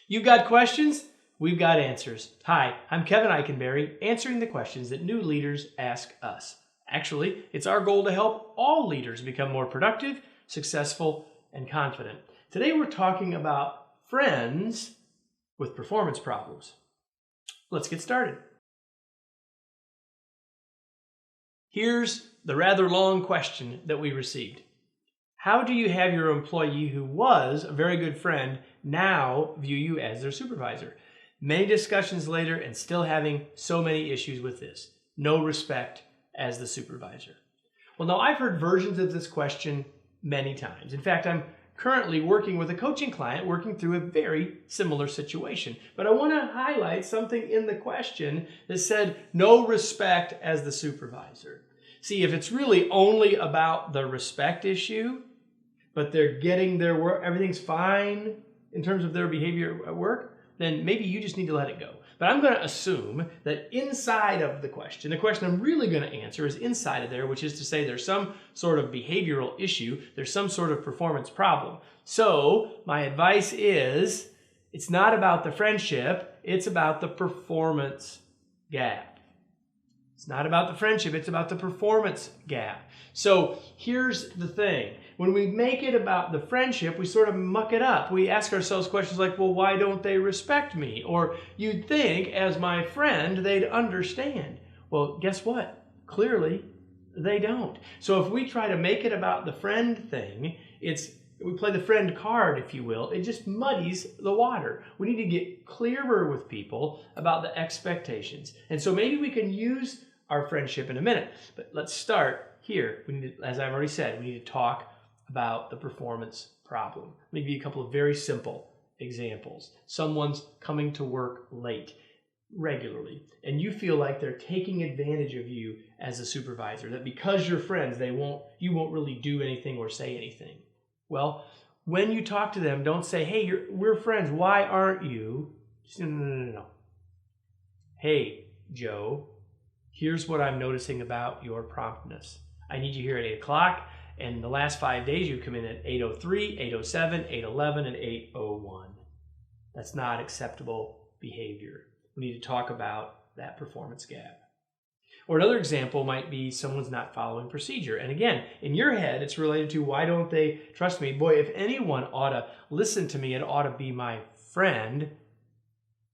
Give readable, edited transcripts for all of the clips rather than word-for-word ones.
You've got questions? We've got answers. Hi, I'm Kevin Eikenberry, answering the questions that new leaders ask us. Actually, it's our goal to help all leaders become more productive, successful, and confident. Today we're talking about friends with performance problems. Let's get started. Here's the rather long question that we received. How do you have your employee who was a very good friend now view you as their supervisor? Many discussions later and still having so many issues with this. No respect as the supervisor. Well, now I've heard versions of this question many times. In fact, I'm currently working with a coaching client working through a very similar situation. But I want to highlight something in the question that said no respect as the supervisor. See, if it's really only about the respect issue, but they're getting their work, everything's fine in terms of their behavior at work, then maybe you just need to let it go. But I'm going to assume that inside of the question I'm really going to answer is inside of there, which is to say there's some sort of behavioral issue, there's some sort of performance problem. So my advice is, it's not about the friendship, it's about the performance gap. It's not about the friendship, it's about the performance gap. So here's the thing. When we make it about the friendship, we sort of muck it up. We ask ourselves questions like, well, why don't they respect me? Or you'd think, as my friend, they'd understand. Well, guess what? Clearly, they don't. So if we try to make it about the friend thing, we play the friend card, if you will, it just muddies the water. We need to get clearer with people about the expectations. And so maybe we can use our friendship in a minute. But let's start here. As I've already said, we need to talk about the performance problem. Let me give you a couple of very simple examples. Someone's coming to work late regularly, and you feel like they're taking advantage of you as a supervisor, that because you're friends, you won't really do anything or say anything. Well, when you talk to them, don't say, hey, we're friends, why aren't you? Just, no. Hey, Joe, here's what I'm noticing about your promptness. I need you here at 8 o'clock, and the last 5 days you come in at 8:03, 8:07, 8:11, and 8:01. That's not acceptable behavior. We need to talk about that performance gap. Or another example might be someone's not following procedure. And again, in your head, it's related to why don't they trust me? Boy, if anyone ought to listen to me, it ought to be my friend.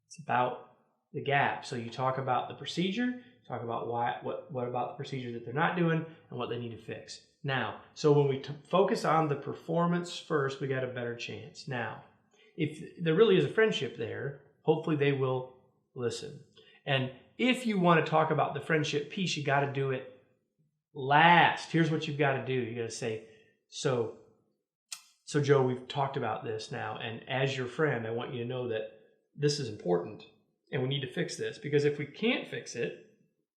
It's about the gap. So you talk about the procedure, talk about what about the procedure that they're not doing and what they need to fix. Now, so when we focus on the performance first, we got a better chance. Now, if there really is a friendship there, hopefully they will listen. And if you want to talk about the friendship piece, you got to do it last. Here's what you've got to do. You got to say, so Joe, we've talked about this now, and as your friend, I want you to know that this is important, and we need to fix this, because if we can't fix it,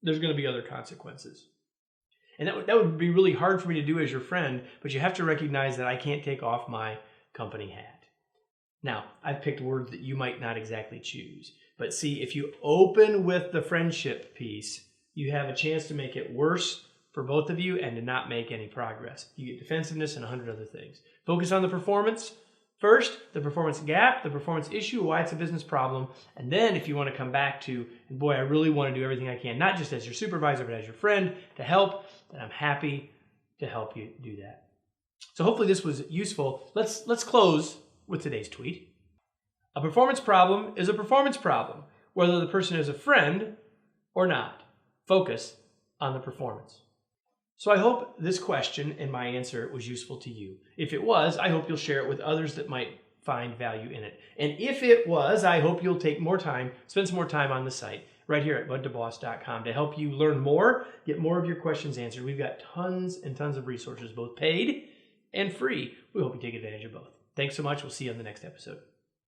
there's going to be other consequences. And that would be really hard for me to do as your friend, but you have to recognize that I can't take off my company hat. Now, I've picked words that you might not exactly choose. But see, if you open with the friendship piece, you have a chance to make it worse for both of you and to not make any progress. You get defensiveness and 100 other things. Focus on the performance first, the performance gap, the performance issue, why it's a business problem. And then if you want to come back to, and boy, I really want to do everything I can, not just as your supervisor, but as your friend to help, then I'm happy to help you do that. So hopefully this was useful. Let's close with today's tweet. A performance problem is a performance problem, whether the person is a friend or not. Focus on the performance. So I hope this question and my answer was useful to you. If it was, I hope you'll share it with others that might find value in it. And if it was, I hope you'll take more time, spend some more time on the site right here at budtoboss.com to help you learn more, get more of your questions answered. We've got tons and tons of resources, both paid and free. We hope you take advantage of both. Thanks so much. We'll see you on the next episode.